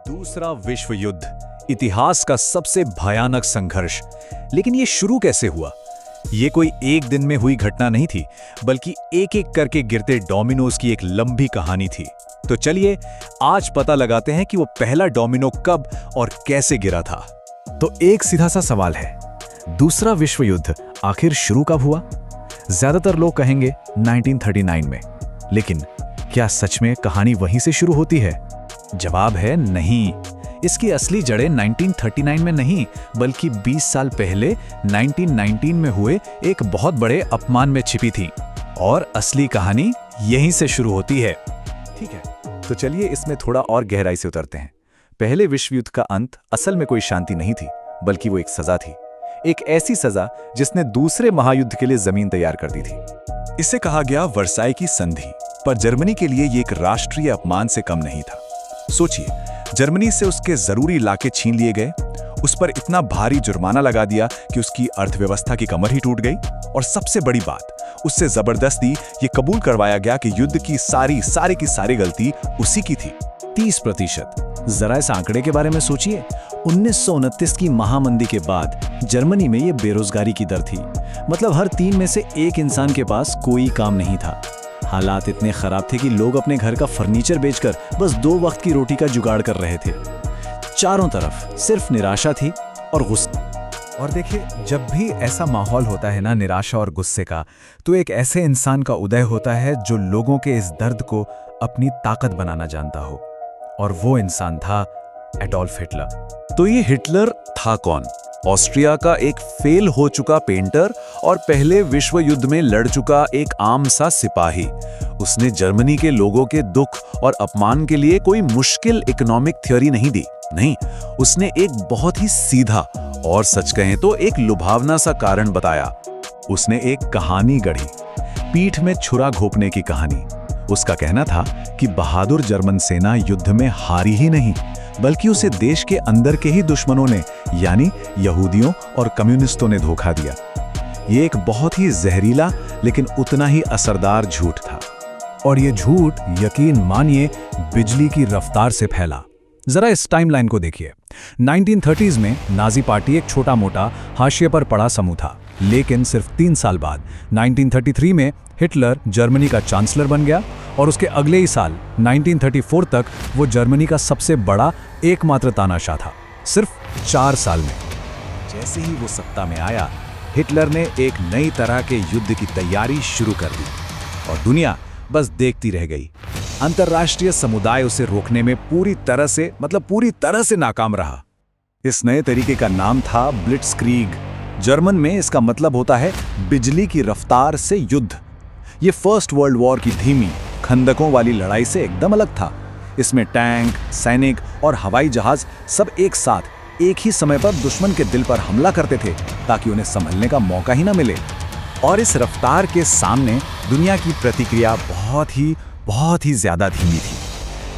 दूसरा विश्व युद्ध, इतिहास का सबसे भयानक संघर्ष। लेकिन ये शुरू कैसे हुआ? ये कोई एक दिन में हुई घटना नहीं थी, बल्कि एक एक करके गिरते डोमिनोज की एक लंबी कहानी थी। तो चलिए आज पता लगाते हैं कि वो पहला डोमिनो कब और कैसे गिरा था। तो एक सीधा सा सवाल है, दूसरा विश्व युद्ध आखिर शुरू कब हुआ? ज्यादातर लोग कहेंगे 1939 में, लेकिन क्या सच में कहानी वहीं से शुरू होती है? जवाब है नहीं। इसकी असली जड़ें 1939 में नहीं, बल्कि 20 साल पहले 1919 में हुए एक बहुत बड़े अपमान में छिपी थी। और असली कहानी यहीं से शुरू होती है। ठीक है, तो चलिए इसमें थोड़ा और गहराई से उतरते हैं। पहले विश्व युद्ध का अंत असल में कोई शांति नहीं थी, बल्कि वो एक सजा थी। एक ऐसी सजा जिसने दूसरे महायुद्ध के लिए जमीन तैयार कर दी थी। इसे कहा गया वर्साई की संधि, पर जर्मनी के लिए ये एक राष्ट्रीय अपमान से कम नहीं था। सोचिए, जर्मनी से उसके जरूरी इलाके छीन लिए गए, उस पर इतना भारी जुर्माना लगा दिया कि उसकी अर्थव्यवस्था की कमर ही टूट गई, और सबसे बड़ी बात, उससे जबरदस्ती ये कबूल करवाया गया कि युद्ध की सारी गलती उसी की थी। 30%। जरा इस आंकड़े के बारे में सोचिए। 1929 की महामंदी के बाद जर्मनी में ये बेरोजगारी की दर थी। मतलब हर 3 में से 1 इंसान के पास कोई काम नहीं था। हालात इतने खराब थे कि लोग अपने घर का फर्नीचर बेचकर बस 2 वक्त की रोटी का जुगाड़ कर रहे थे। चारों तरफ सिर्फ निराशा थी और गुस्सा। और देखिए, जब भी ऐसा माहौल होता है ना, निराशा और गुस्से का, तो एक ऐसे इंसान का उदय होता है जो लोगों के इस दर्द को अपनी ताकत बनाना जानता हो। और वो इंसान था एडोल्फ हिटलर। तो ये हिटलर था कौन? ऑस्ट्रिया का एक फेल हो चुका पेंटर और पहले विश्व युद्ध में लड़ चुका एक आम सा सिपाही। उसने जर्मनी के लोगों के दुख और अपमान के लिए कोई मुश्किल इकोनॉमिक थ्योरी नहीं दी। नहीं, उसने एक बहुत ही सीधा और सच कहें तो एक लुभावना सा कारण बताया। उसने एक कहानी गढ़ी, पीठ में छुरा घोंपने की कहानी। उसका कहना था कि बहादुर जर्मन सेना युद्ध में हारी ही नहीं, बल्कि उसे देश के अंदर के ही दुश्मनों ने, यानी यहूदियों और कम्युनिस्टों ने धोखा दिया। ये एक बहुत ही जहरीला लेकिन उतना ही असरदार झूठ था। और ये झूठ, यकीन मानिए, बिजली की रफ्तार से फैला। जरा इस टाइमलाइन को देखिए। 1930s में नाजी पार्टी एक छोटा मोटा हाशिए पर पड़ा समूह था, लेकिन सिर्फ 3 साल बाद 1933 में हिटलर जर्मनी का चांसलर बन गया, और उसके अगले ही साल 1934 तक वो जर्मनी का सबसे बड़ा एकमात्र तानाशाह था, सिर्फ 4 साल में। जैसे ही वो सत्ता में आया, हिटलर ने एक नई तरह के युद्ध की तैयारी शुरू कर दी, और दुनिया बस देखती रह गई। अंतर्राष्ट्रीय समुदाय उसे रोकने में पूरी तरह से नाकाम रहा। इस नए तरीके का नाम था ब्लिट्जक्रीग। जर्मन में इसका मतलब होता है बिजली की रफ्तार से युद्ध। ये फर्स्ट वर्ल्ड वॉर की धीमी, खंदकों वाली लड़ाई से एकदम अलग था। इसमें टैंक, सैनिक और हवाई जहाज सब एक साथ एक ही समय पर दुश्मन के दिल पर हमला करते थे, ताकि उन्हें संभलने का मौका ही ना मिले। और इस रफ्तार के सामने दुनिया की प्रतिक्रिया बहुत ही ज्यादा धीमी थी।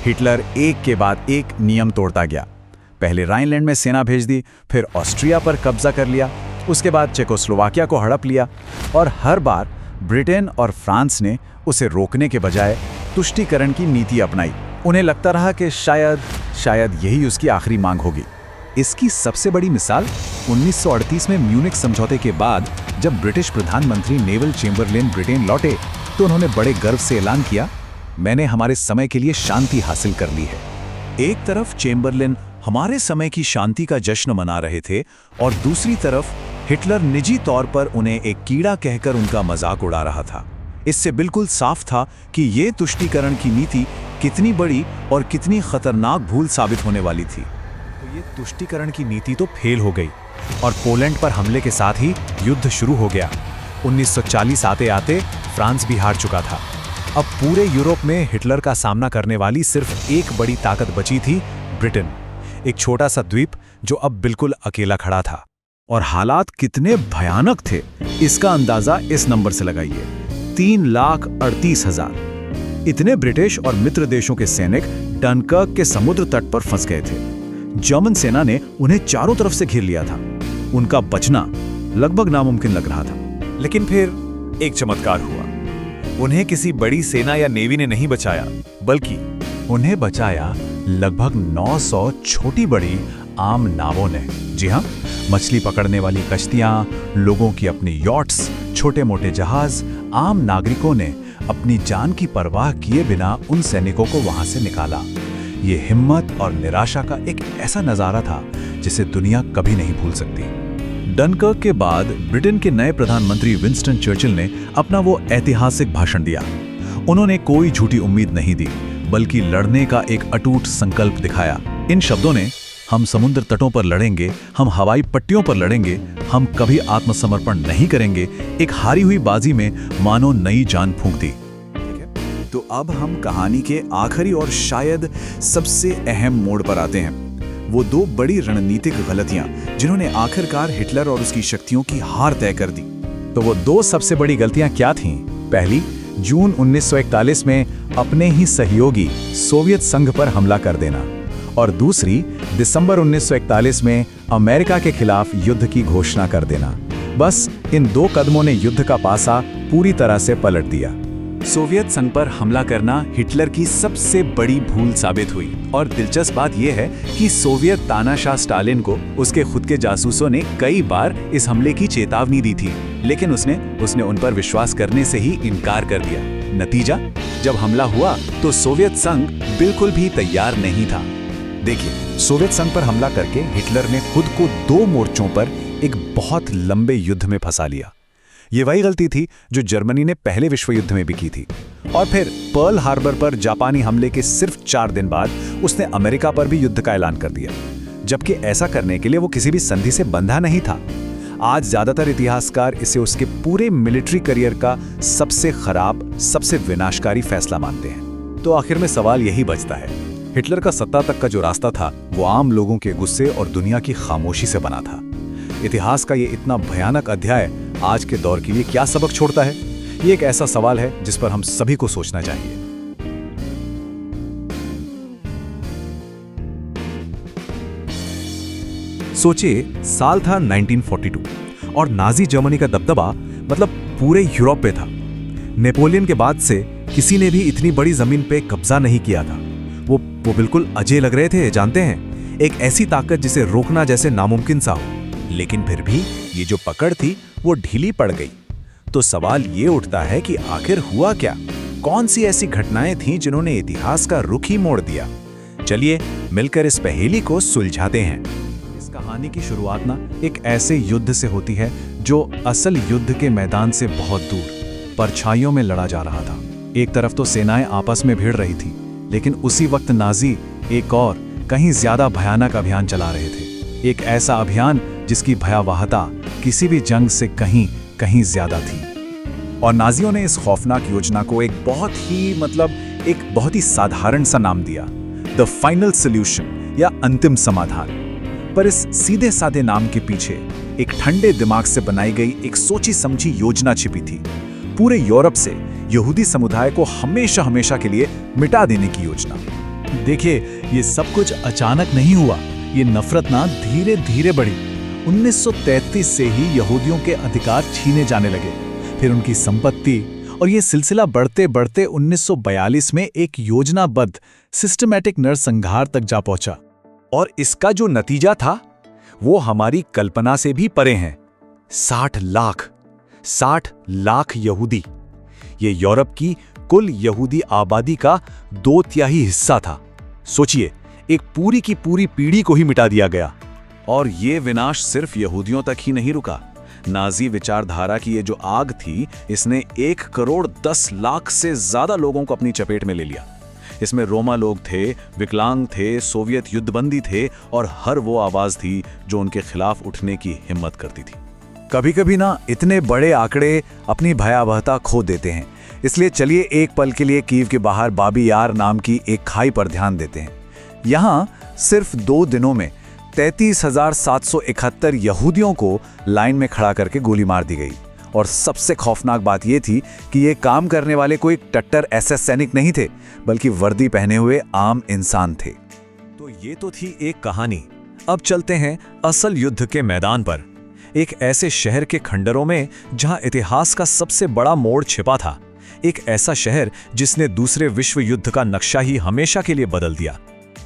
हिटलर एक के बाद एक नियम तोड़ता गया। पहले राइनलैंड में सेना भेज दी, फिर ऑस्ट्रिया पर कब्जा कर लिया, उसके बाद चेकोस्लोवाकिया को हड़प लिया, और हर बार ब्रिटेन और फ्रांस ने उसे रोकने के बजाय तुष्टीकरण की नीति अपनाई। उन्हें लगता रहा कि शायद यही उसकी आखिरी मांग होगी। इसकी सबसे बड़ी मिसाल 1938 में म्यूनिख समझौते के बाद, जब ब्रिटिश प्रधानमंत्री नेवल चेम्बरलेन ब्रिटेन लौटे, तो उन्होंने बड़े गर्व से ऐलान किया, मैंने हमारे समय के लिए शांति हासिल कर ली है। एक तरफ चेम्बरलेन हमारे समय की शांति का जश्न मना रहे थे, और दूसरी तरफ हिटलर निजी तौर पर उन्हें एक कीड़ा कहकर उनका मजाक उड़ा रहा था। इससे बिल्कुल साफ था कि ये तुष्टीकरण की नीति कितनी बड़ी और कितनी खतरनाक भूल साबित होने वाली थी। तो ये तुष्टीकरण की नीति तो फेल हो गई, और पोलैंड पर हमले के साथ ही युद्ध शुरू हो गया। 1940 आते आते फ्रांस भी हार चुका था। अब पूरे यूरोप में हिटलर का सामना करने वाली सिर्फ एक बड़ी ताकत बची थी, ब्रिटेन, एक छोटा सा द्वीप जो अब बिल्कुल अकेला खड़ा था। और हालात कितने भयानक थे, इसका अंदाजा इस नंबर से लगाइए, 3,38,000। इतने ब्रिटिश और मित्र देशों के सैनिक डनकर्क के समुद्र तट पर फंस गए थे। जर्मन सेना ने उन्हें चारों तरफ से घेर लिया था। उनका बचना लगभग नामुमकिन लग रहा था। लेकिन फिर एक चमत्कार हुआ। उन्हें किसी बड़ी सेना या नेवी ने नहीं बचाया, बल्कि उन्हें बचाया लगभग 900 छोटी बड़ी आम नावों ने। जी हाँ, मछली पकड़ने वाली कश्तियां, लोगों की अपनी यॉट्स, छोटे मोटे जहाज, आम नागरिकों ने अपनी जान की परवाह किए बिना उन सैनिकों को वहां से निकाला। ये हिम्मत और निराशा का एक ऐसा नजारा था जिसे दुनिया कभी नहीं भूल सकती। डनकर्क के बाद ब्रिटेन के नए प्रधानमंत्री विंस्टन चर्चिल ने अपना वो ऐतिहासिक भाषण दिया। उन्होंने कोई झूठी उम्मीद नहीं दी, बल्कि लड़ने का एक अटूट संकल्प दिखाया। इन शब्दों ने, हम समुद्र तटों पर लड़ेंगे, हम हवाई पट्टियों पर लड़ेंगे, हम कभी आत्मसमर्पण नहीं करेंगे, एक हारी हुई बाजी में मानो नई जान फूंक दी। तो अब हम कहानी के आखिरी और शायद सबसे अहम मोड़ पर आते हैं। वो दो बड़ी रणनीतिक गलतियां जिन्होंने आखिरकार हिटलर और उसकी शक्तियों की हार तय कर दी। तो वो दो सबसे बड़ी गलतियां क्या थीं? पहली, जून 1941 में अपने ही सहयोगी सोवियत संघ पर हमला कर देना, और दूसरी, दिसंबर 1941 में अमेरिका के खिलाफ युद्ध की घोषणा कर देना। बस इन दो कदमों ने युद्ध का पासा पूरी तरह से पलट दिया। सोवियत संघ पर हमला करना हिटलर की सबसे बड़ी भूल साबित हुई, और दिलचस्प बात यह है कि सोवियत तानाशाह स्टालिन को उसके खुद के जासूसों ने कई बार इस हमले की चेतावनी दी थी, लेकिन उसने उन पर विश्वास करने से ही इनकार कर दिया। नतीजा, जब हमला हुआ तो सोवियत संघ बिल्कुल भी तैयार नहीं था। देखिए, सोवियत संघ पर हमला करके हिटलर ने खुद को दो मोर्चों पर एक बहुत लंबे युद्ध में फंसा लिया। ये वही गलती थी जो जर्मनी ने पहले विश्व युद्ध में भी की थी। और फिर पर्ल हार्बर पर जापानी हमले के सिर्फ 4 दिन बाद उसने अमेरिका पर भी युद्ध का ऐलान कर दिया, जबकि ऐसा करने के लिए वो किसी भी संधि से बंधा नहीं था। आज ज्यादातर इतिहासकार इसे उसके पूरे मिलिट्री करियर का सबसे खराब, सबसे विनाशकारी फैसला मानते हैं। तो आखिर में सवाल यही बचता है, हिटलर का सत्ता तक का जो रास्ता था वो आम लोगों के गुस्से और दुनिया की खामोशी से बना था। इतिहास का ये इतना भयानक अध्याय आज के दौर के लिए क्या सबक छोड़ता है? ये एक ऐसा सवाल है जिस पर हम सभी को सोचना चाहिए। सोचिए, साल था 1942 और नाजी जर्मनी का दबदबा मतलब पूरे यूरोप पे था। नेपोलियन के बाद से किसी ने भी इतनी बड़ी जमीन पे कब्जा नहीं किया था। वो बिल्कुल अजय लग रहे थे, जानते हैं, एक ऐसी ताकत जिसे रोकना जैसे नामुमकिन सा हो। लेकिन फिर भी ये जो पकड़ थी वो ढीली पड़ गई। तो सवाल ये उठता है कि आखिर हुआ क्या? कौन सी ऐसी घटनाएं थीं जिन्होंने इतिहास का रुख ही मोड़ दिया? चलिए मिलकर इस पहेली को सुलझाते हैं। इस कहानी की शुरुआत ना एक ऐसे युद्ध से होती है जो असल युद्ध के मैदान से बहुत दूर परछाइयों में लड़ा जा रहा था। एक तरफ तो सेनाएं आपस में भिड़ रही थी, लेकिन उसी वक्त नाजी एक और कहीं ज्यादा भयानक अभियान चला रहे थे। एक ऐसा अभियान जिसकी भयावहता किसी भी जंग से कहीं ज्यादा थी। और नाजियों ने इस खौफनाक योजना को एक बहुत ही साधारण सा नाम दिया, द फाइनल सॉल्यूशन या अंतिम समाधान। पर इस सीधे साधे नाम के पीछे एक ठंडे दिमाग से बनाई गई एक सोची समझी योजना छिपी थी। पूरे यूरोप से यहूदी समुदाय को हमेशा के लिए मिटा देने की योजना। देखिए, ये सब कुछ अचानक नहीं हुआ। ये नफरत ना धीरे धीरे बढ़ी। 1933 से ही यहूदियों के अधिकार छीने जाने लगे, फिर उनकी संपत्ति, और ये सिलसिला बढ़ते बढ़ते 1942 में एक योजनाबद्ध सिस्टमैटिक नरसंहार तक जा पहुंचा। और इसका जो नतीजा था वो हमारी कल्पना से भी परे हैं। 60 लाख यहूदी। ये यूरोप की कुल यहूदी आबादी का 2/3 हिस्सा था। सोचिए, एक पूरी की पूरी पीढ़ी को ही मिटा दिया गया। और ये विनाश सिर्फ यहूदियों तक ही नहीं रुका। नाजी विचारधारा की ये जो आग थी, इसने 1,10,00,000 से ज्यादा लोगों को अपनी चपेट में ले लिया। इसमें रोमा लोग थे, विकलांग थे, सोवियत युद्धबंदी थे, और हर वो आवाज थी जो उनके खिलाफ उठने की हिम्मत करती थी। कभी-कभी ना इतने बड़े आंकड़े अपनी भयावहता खो देते हैं। इसलिए चलिए एक पल के लिए कीव के बाहर बाबी यार नाम की एक खाई पर ध्यान देते हैं। यहाँ सिर्फ 2 दिनों में 33,771 यहूदियों को लाइन में खड़ा करके गोली मार दी गई। और सबसे खौफनाक बात यह थी कि ये काम करने वाले कोई टट्टर एसएस सैनिक नहीं थे, बल्कि वर्दी पहने हुए आम इंसान थे। तो ये तो थी एक कहानी। अब चलते हैं असल युद्ध के मैदान पर, एक ऐसे शहर के खंडरों में जहां इतिहास का सबसे बड़ा मोड़ छिपा था। एक ऐसा शहर जिसने दूसरे विश्व युद्ध का नक्शा ही हमेशा के लिए बदल दिया।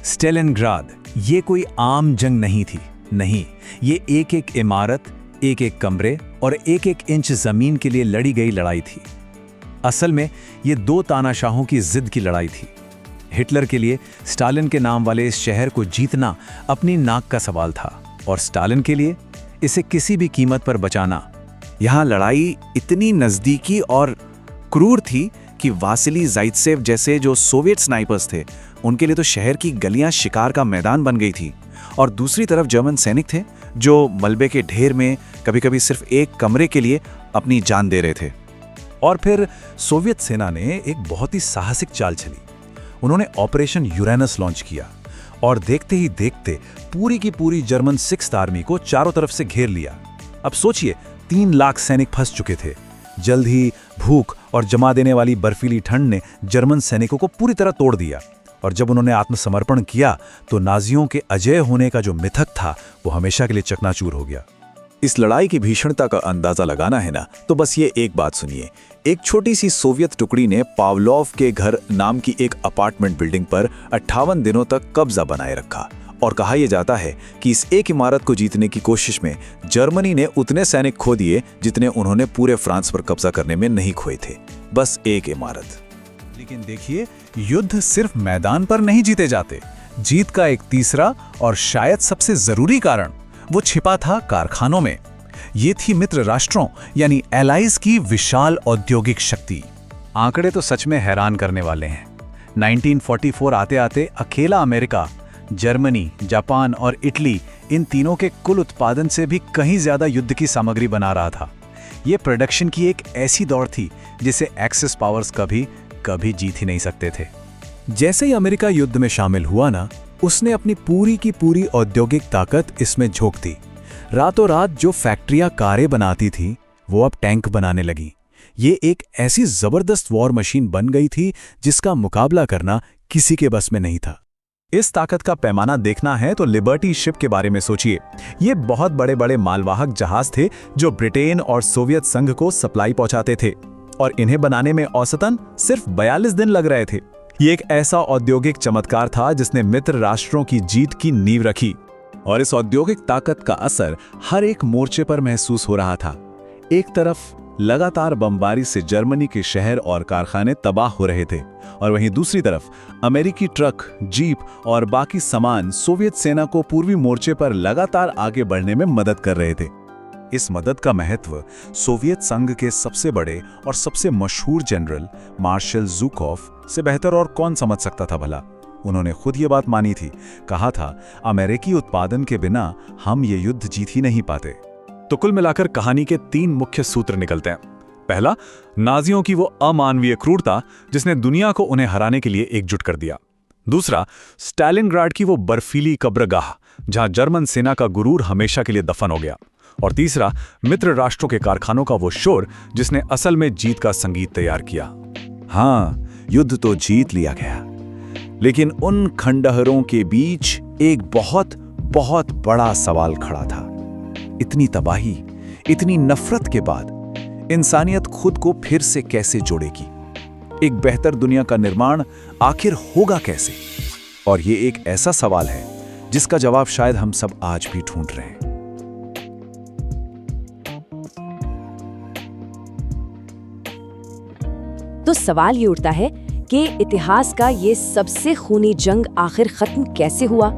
स्टेलिनग्राड ये कोई आम जंग नहीं थी। नहीं, ये एक एक इमारत, एक एक कमरे और एक एक इंच जमीन के लिए लड़ी गई लड़ाई थी। असल में ये दो तानाशाहों की जिद की लड़ाई थी। हिटलर के लिए स्टालिन के नाम वाले इस शहर को जीतना अपनी नाक का सवाल था और स्टालिन के लिए इसे किसी भी कीमत पर बचाना। यहाँ लड़ाई इतनी नज़दीकी और क्रूर थी कि वासिली ज़ाइत्सेव जैसे जो सोवियत स्नाइपर्स थे, उनके लिए तो शहर की गलियां शिकार का मैदान बन गई थी। और दूसरी तरफ जर्मन सैनिक थे जो मलबे के ढेर में कभी-कभी सिर्फ एक कमरे के लिए अपनी जान दे रहे थे। और फिर सोवियत सेना ने एक बहुत ही साहसिक चाल चली। उन्होंने ऑपरेशन यूरेनस लॉन्च किया और देखते ही देखते पूरी की पूरी जर्मन 6th आर्मी को चारों तरफ से घेर लिया। अब सोचिए, 3 लाख सैनिक फंस चुके थे। जल्द ही भूख और जमा देने वाली बर्फीली ठंड ने जर्मन सैनिकों को पूरी तरह तोड़ दिया और जब उन्होंने आत्मसमर्पण किया तो नाजियों के अजय होने का जो मिथक था वो हमेशा के लिए चकनाचूर हो गया। इस लड़ाई की भीषणता का अंदाजा लगाना है ना, तो बस ये एक बात सुनिए। एक छोटी सी सोवियत टुकड़ी ने पावलोव के घर नाम की एक अपार्टमेंट बिल्डिंग पर 58 दिनों तक कब्जा बनाए रखा और कहा यह जाता है कि इस एक इमारत को जीतने की कोशिश में जर्मनी ने उतने सैनिक खो दिए जितने उन्होंने पूरे फ्रांस पर कब्जा करने में नहीं खोए थे। बस एक इमारत। लेकिन देखिए, युद्ध सिर्फ मैदान पर नहीं जीते जाते। जीत का एक तीसरा और शायद सबसे जरूरी कारण वो छिपा था कारखानों में। ये थी मित्र राष्ट्रों यानी एलाइज की विशाल औद्योगिक शक्ति। आंकड़े तो सच में हैरान करने वाले हैं। 1944 आते आते अकेला अमेरिका, जर्मनी, जापान और इटली इन तीनों के कुल उत्पादन से भी कहीं ज्यादा युद्ध की सामग्री बना रहा था। ये प्रोडक्शन की एक ऐसी दौड़ थी जिसे एक्सेस पावर्स कभी जीत ही नहीं सकते थे। जैसे ही अमेरिका युद्ध में शामिल हुआ ना, उसने अपनी पूरी की पूरी औद्योगिक ताकत इसमें झोंक दी। रातों रात जो फैक्ट्रियां कारें बनाती थी वो अब टैंक बनाने लगी। ये एक ऐसी जबरदस्त वॉर मशीन बन गई थी जिसका मुकाबला करना किसी के बस में नहीं था। इस ताकत का पैमाना देखना है तो लिबर्टी शिप के बारे में सोचिए। ये बहुत बड़े बड़े मालवाहक जहाज थे जो ब्रिटेन और सोवियत संघ को सप्लाई पहुंचाते थे और इन्हें बनाने में औसतन सिर्फ 42 दिन लग रहे थे। ये एक ऐसा औद्योगिक चमत्कार था जिसने मित्र राष्ट्रों की जीत की नींव रखी और इस औद्योगिक ताकत का असर हर एक मोर्चे पर महसूस हो रहा था। एक तरफ लगातार बमबारी से जर्मनी के शहर और कारखाने तबाह हो रहे थे और वहीं दूसरी तरफ अमेरिकी ट्रक, जीप और बाकी सामान सोवियत सेना को पूर्वी मोर्चे पर लगातार आगे बढ़ने में मदद कर रहे थे। इस मदद का महत्व सोवियत संघ के सबसे बड़े और सबसे मशहूर जनरल मार्शल ज़ुकोव से बेहतर और कौन समझ सकता था भला। उन्होंने खुद ये बात मानी थी, कहा था, अमेरिकी उत्पादन के बिना हम ये युद्ध जीत ही नहीं पाते। तो कुल मिलाकर कहानी के 3 मुख्य सूत्र निकलते हैं। पहला, नाजियों की वो अमानवीय क्रूरता जिसने दुनिया को उन्हें हराने के लिए एकजुट कर दिया। दूसरा, स्टालिनग्राड की वो बर्फीली कब्रगाह जहां जर्मन सेना का गुरूर हमेशा के लिए दफन हो गया। और तीसरा, मित्र राष्ट्रों के कारखानों का वो शोर जिसने असल में जीत का संगीत तैयार किया। हाँ, युद्ध तो जीत लिया गया, लेकिन उन खंडहरों के बीच एक बहुत बहुत बड़ा सवाल खड़ा था। इतनी तबाही, इतनी नफरत के बाद इंसानियत खुद को फिर से कैसे जोड़ेगी? एक बेहतर दुनिया का निर्माण आखिर होगा कैसे? और ये एक ऐसा सवाल है जिसका जवाब शायद हम सब आज भी ढूंढ रहे हैं। तो सवाल ये उठता है कि इतिहास का ये सबसे खूनी जंग आखिर खत्म कैसे हुआ?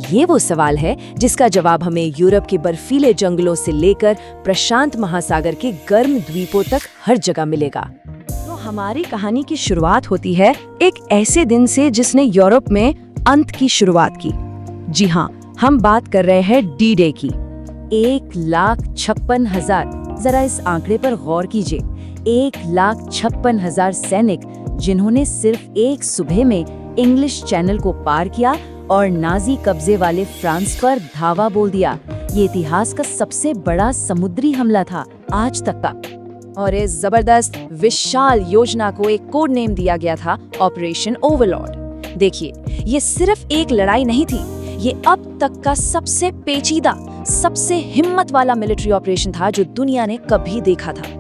ये वो सवाल है जिसका जवाब हमें यूरोप के बर्फीले जंगलों से लेकर प्रशांत महासागर के गर्म द्वीपों तक हर जगह मिलेगा। तो हमारी कहानी की शुरुआत होती है एक ऐसे दिन से जिसने यूरोप में अंत की शुरुआत की। जी हाँ, हम बात कर रहे हैं डी डे की। 1,56,000, जरा इस आंकड़े पर गौर कीजिए। 1,56,000 सैनिक जिन्होंने सिर्फ एक सुबह में इंग्लिश चैनल को पार किया और नाजी कब्जे वाले फ्रांस पर धावा बोल दिया। ये इतिहास का सबसे बड़ा समुद्री हमला था आज तक का। और इस जबरदस्त विशाल योजना को एक कोड नेम दिया गया था, ऑपरेशन ओवरलॉर्ड। देखिए, ये सिर्फ एक लड़ाई नहीं थी, ये अब तक का सबसे पेचीदा, सबसे हिम्मत वाला मिलिट्री ऑपरेशन था जो दुनिया ने कभी देखा था।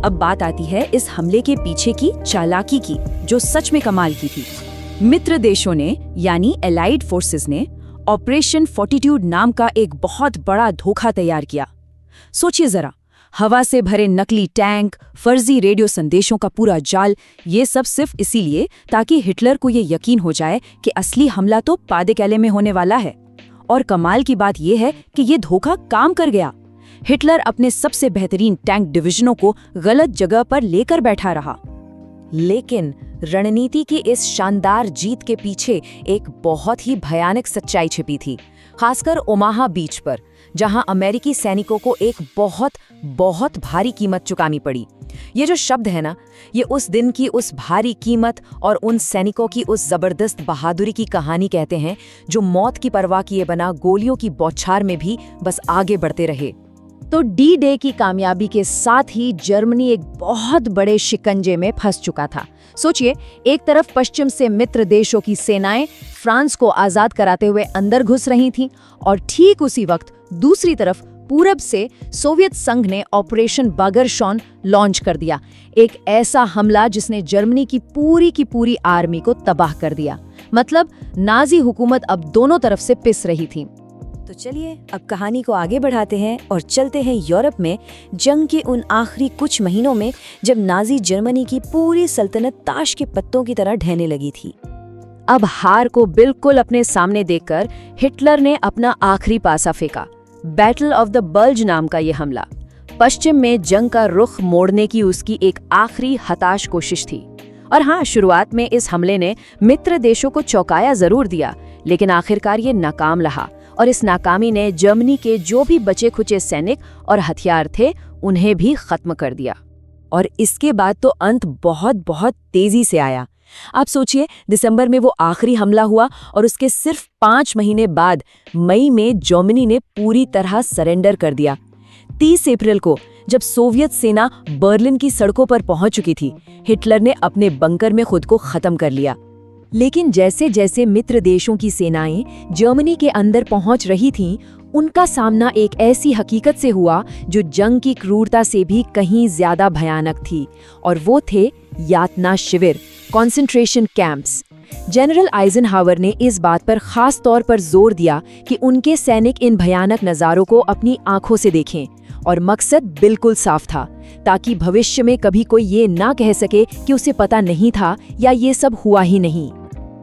अब बात आती है इस हमले के पीछे की चालाकी की, जो सच में कमाल की थी। मित्र देशों ने यानी एलाइड फोर्सेस ने ऑपरेशन फोर्टिट्यूड नाम का एक बहुत बड़ा धोखा तैयार किया। सोचिए जरा, हवा से भरे नकली टैंक, फर्जी रेडियो संदेशों का पूरा जाल, ये सब सिर्फ इसीलिए ताकि हिटलर को ये यकीन हो जाए कि असली हमला तो पादेकैले में होने वाला है। और कमाल की बात यह है कि ये धोखा काम कर गया। हिटलर अपने सबसे बेहतरीन टैंक डिवीजनों को गलत जगह पर लेकर बैठा रहा। लेकिन रणनीति की इस शानदार जीत के पीछे एक बहुत ही भयानक सच्चाई छिपी थी, खासकर ओमाहा बीच पर, जहां अमेरिकी सैनिकों को एक बहुत बहुत भारी कीमत चुकानी पड़ी। ये जो शब्द है ना, ये उस दिन की उस भारी कीमत और उन सैनिकों की उस जबरदस्त बहादुरी की कहानी कहते हैं, जो मौत की परवाह किए बिना गोलियों की बौछार में भी बस आगे बढ़ते रहे। तो डी डे की कामयाबी के साथ ही जर्मनी एक बहुत बड़े शिकंजे में फंस चुका था। सोचिए, एक तरफ पश्चिम से मित्र देशों की सेनाएं फ्रांस को आजाद कराते हुए अंदर घुस रही थीं, और ठीक उसी वक्त दूसरी तरफ पूरब से सोवियत संघ ने ऑपरेशन बागरशॉन लॉन्च कर दिया, एक ऐसा हमला जिसने जर्मनी की पूरी आर्मी को तबाह कर दिया। मतलब नाजी हुकूमत अब दोनों तरफ से पिस रही थी। तो चलिए अब कहानी को आगे बढ़ाते हैं और चलते हैं यूरोप में, जंग के उन आखिरी कुछ महीनों में जब नाजी जर्मनी की पूरी सल्तनत ताश के पत्तों की तरह ढहने लगी थी। अब हार को बिल्कुल अपने सामने देखकर हिटलर ने अपना आखिरी पासा फेंका, बैटल ऑफ द बल्ज नाम का ये हमला। पश्चिम में जंग का रुख मोड़ने की उसकी एक आखिरी हताश कोशिश थी। और हाँ, शुरुआत में इस हमले ने मित्र देशों को चौंकाया जरूर दिया, लेकिन आखिरकार ये नाकाम रहा, और इस नाकामी ने जर्मनी के जो भी बचे खुचे सैनिक और हथियार थे उन्हें भी खत्म कर दिया। और इसके बाद तो अंत बहुत बहुत तेजी से आया। आप सोचिए, दिसंबर में वो आखिरी हमला हुआ और उसके सिर्फ 5 महीने बाद मई में जर्मनी ने पूरी तरह सरेंडर कर दिया। 30 अप्रैल को जब सोवियत सेना बर्लिन की सड़कों पर पहुंच चुकी थी, हिटलर ने अपने बंकर में खुद को खत्म कर लिया। लेकिन जैसे जैसे मित्र देशों की सेनाएं जर्मनी के अंदर पहुंच रही थीं, उनका सामना एक ऐसी हकीकत से हुआ जो जंग की क्रूरता से भी कहीं ज्यादा भयानक थी, और वो थे यातना शिविर, कॉन्सेंट्रेशन कैंप्स। जनरल आइजनहावर ने इस बात पर खास तौर पर जोर दिया कि उनके सैनिक इन भयानक नज़ारों को अपनी आंखों से देखें, और मकसद बिल्कुल साफ था, ताकि भविष्य में कभी कोई ये ना कह सके कि उसे पता नहीं था या ये सब हुआ ही नहीं।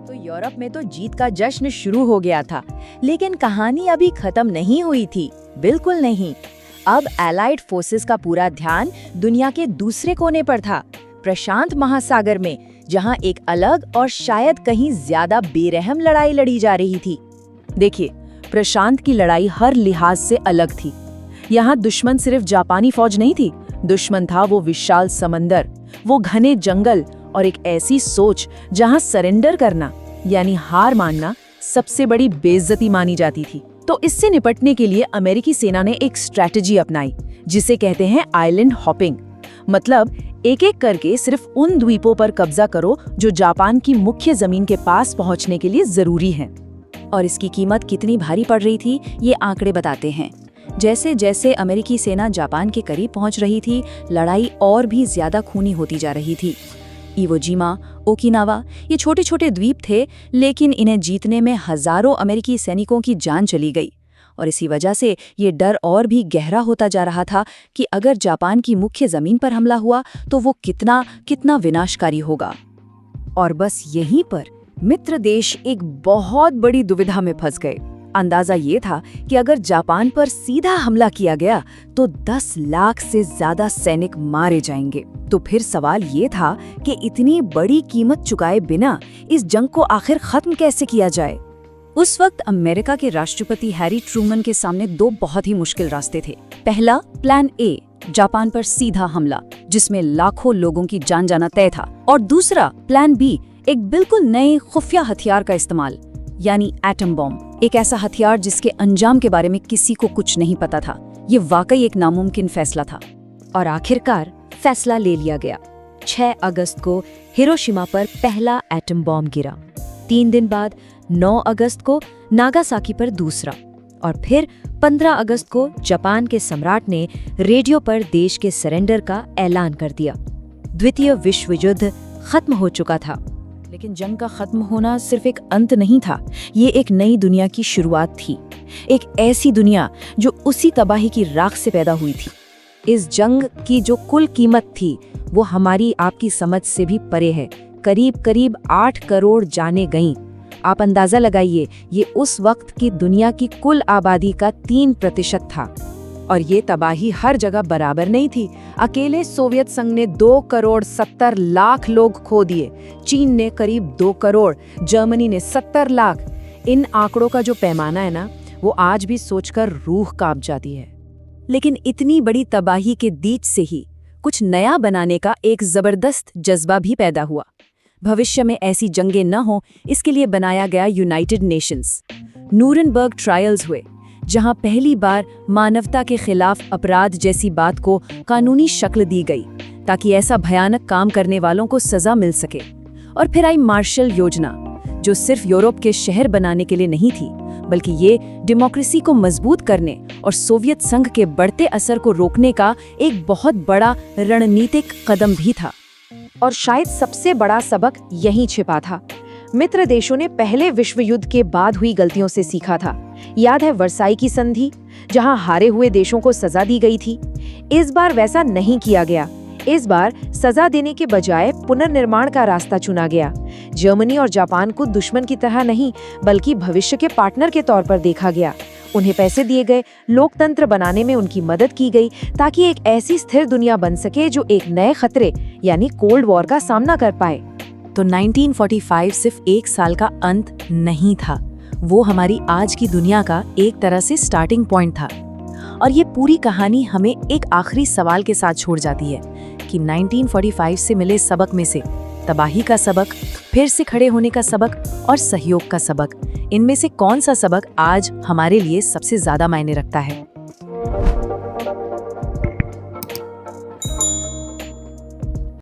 तो यूरोप में तो जीत का जश्न शुरू हो गया था, लेकिन कहानी अभी खत्म नहीं हुई थी, बिल्कुल नहीं। अब एलाइड फोर्सेस का पूरा ध्यान दुनिया के दूसरे कोने पर था, प्रशांत महासागर में, जहां एक अलग और शायद कहीं ज्यादा बेरहम लड़ाई लड़ी जा रही थी। देखिए, प्रशांत की लड़ाई हर लिहाज से अलग थी। यहाँ दुश्मन सिर्फ जापानी फौज नहीं थी, दुश्मन था वो विशाल समंदर, वो घने जंगल, और एक ऐसी सोच जहां सरेंडर करना यानी हार मानना सबसे बड़ी बेइज्जती मानी जाती थी। तो इससे निपटने के लिए अमेरिकी सेना ने एक स्ट्रैटेजी अपनाई, जिसे कहते हैं आइलैंड हॉपिंग। मतलब एक एक करके सिर्फ उन द्वीपों पर कब्जा करो जो जापान की मुख्य जमीन के पास पहुंचने के लिए जरूरी हैं। और इसकी कीमत कितनी भारी पड़ रही थी, ये आंकड़े बताते हैं। जैसे जैसे अमेरिकी सेना जापान के करीब पहुंच रही थी, लड़ाई और भी ज्यादा खूनी होती जा रही थी। इवोजिमा, ओकिनावा, ये छोटे छोटे द्वीप थे, लेकिन इन्हें जीतने में हजारों अमेरिकी सैनिकों की जान चली गई। और इसी वजह से ये डर और भी गहरा होता जा रहा था कि अगर जापान की मुख्य जमीन पर हमला हुआ तो वो कितना कितना विनाशकारी होगा। और बस यहीं पर मित्र देश एक बहुत बड़ी दुविधा में फंस गए। अंदाजा ये था कि अगर जापान पर सीधा हमला किया गया तो 10 लाख से ज्यादा सैनिक मारे जाएंगे। तो फिर सवाल ये था कि इतनी बड़ी कीमत चुकाए बिना इस जंग को आखिर खत्म कैसे किया जाए। उस वक्त अमेरिका के राष्ट्रपति हैरी ट्रूमन के सामने 2 बहुत ही मुश्किल रास्ते थे। पहला, प्लान ए, जापान पर सीधा हमला जिसमें लाखों लोगों की जान जाना तय था, और दूसरा प्लान बी, एक बिल्कुल नए खुफिया हथियार का इस्तेमाल, यानी एटम बॉम्ब, एक ऐसा हथियार जिसके अंजाम के बारे में किसी को कुछ नहीं पता था। ये वाकई एक नामुमकिन फैसला था, और आखिरकार फैसला ले लिया गया। 6 अगस्त को हिरोशिमा पर पहला एटम बॉम्ब गिरा। 3 दिन बाद 9 अगस्त को नागासाकी पर दूसरा, और फिर 15 अगस्त को जापान के सम्राट ने रेडियो पर देश के सरेंडर का ऐलान कर दिया। द्वितीय विश्व युद्ध खत्म हो चुका था। लेकिन जंग का खत्म होना सिर्फ एक अंत नहीं था, ये एक नई दुनिया की शुरुआत थी। एक ऐसी दुनिया जो उसी तबाही की राख से पैदा हुई थी। इस जंग की जो कुल कीमत थी वो हमारी आपकी समझ से भी परे है। करीब करीब 8 करोड़ जानें गईं। आप अंदाजा लगाइए, ये उस वक्त की दुनिया की कुल आबादी का 3% था। और ये तबाही हर जगह बराबर नहीं थी। अकेले सोवियत संघ ने 2,70,00,000 लोग खो दिए, चीन ने करीब 2 करोड़, जर्मनी ने 70 लाख। इन आंकड़ों का जो पैमाना है ना, वो आज भी सोचकर रूह कांप जाती है। लेकिन इतनी बड़ी तबाही के बीच से ही कुछ नया बनाने का एक जबरदस्त जज्बा भी पैदा हुआ। भविष्य में ऐसी जंगें न हो, इसके लिए बनाया गया यूनाइटेड नेशंस। न्यूरनबर्ग ट्रायल्स हुए, जहां पहली बार मानवता के खिलाफ अपराध जैसी बात को कानूनी शक्ल दी गई, ताकि ऐसा भयानक काम करने वालों को सजा मिल सके। और फिर आई मार्शल योजना, जो सिर्फ यूरोप के शहर बनाने के लिए नहीं थी, बल्कि ये डेमोक्रेसी को मजबूत करने और सोवियत संघ के बढ़ते असर को रोकने का एक बहुत बड़ा रणनीतिक कदम भी था। और शायद सबसे बड़ा सबक यहीं छिपा था। मित्र देशों ने पहले विश्व युद्ध के बाद हुई गलतियों से सीखा था। याद है वर्साई की संधि, जहां हारे हुए देशों को सजा दी गई थी? इस बार वैसा नहीं किया गया। इस बार सजा देने के बजाय पुनर्निर्माण का रास्ता चुना गया। जर्मनी और जापान को दुश्मन की तरह नहीं, बल्कि भविष्य के पार्टनर के तौर पर देखा गया। उन्हें पैसे दिए गए, लोकतंत्र बनाने में उनकी मदद की गई, ताकि एक ऐसी स्थिर दुनिया बन सके जो एक नए खतरे यानी कोल्ड वॉर का सामना कर पाए। तो 1945 सिर्फ एक साल का अंत नहीं था, वो हमारी आज की दुनिया का एक तरह से स्टार्टिंग पॉइंट था। और ये पूरी कहानी हमें एक आखिरी सवाल के साथ छोड़ जाती है कि 1945 से मिले सबक में से तबाही का सबक, फिर से खड़े होने का सबक और सहयोग का सबक, इनमें से कौन सा सबक आज हमारे लिए सबसे ज्यादा मायने रखता है?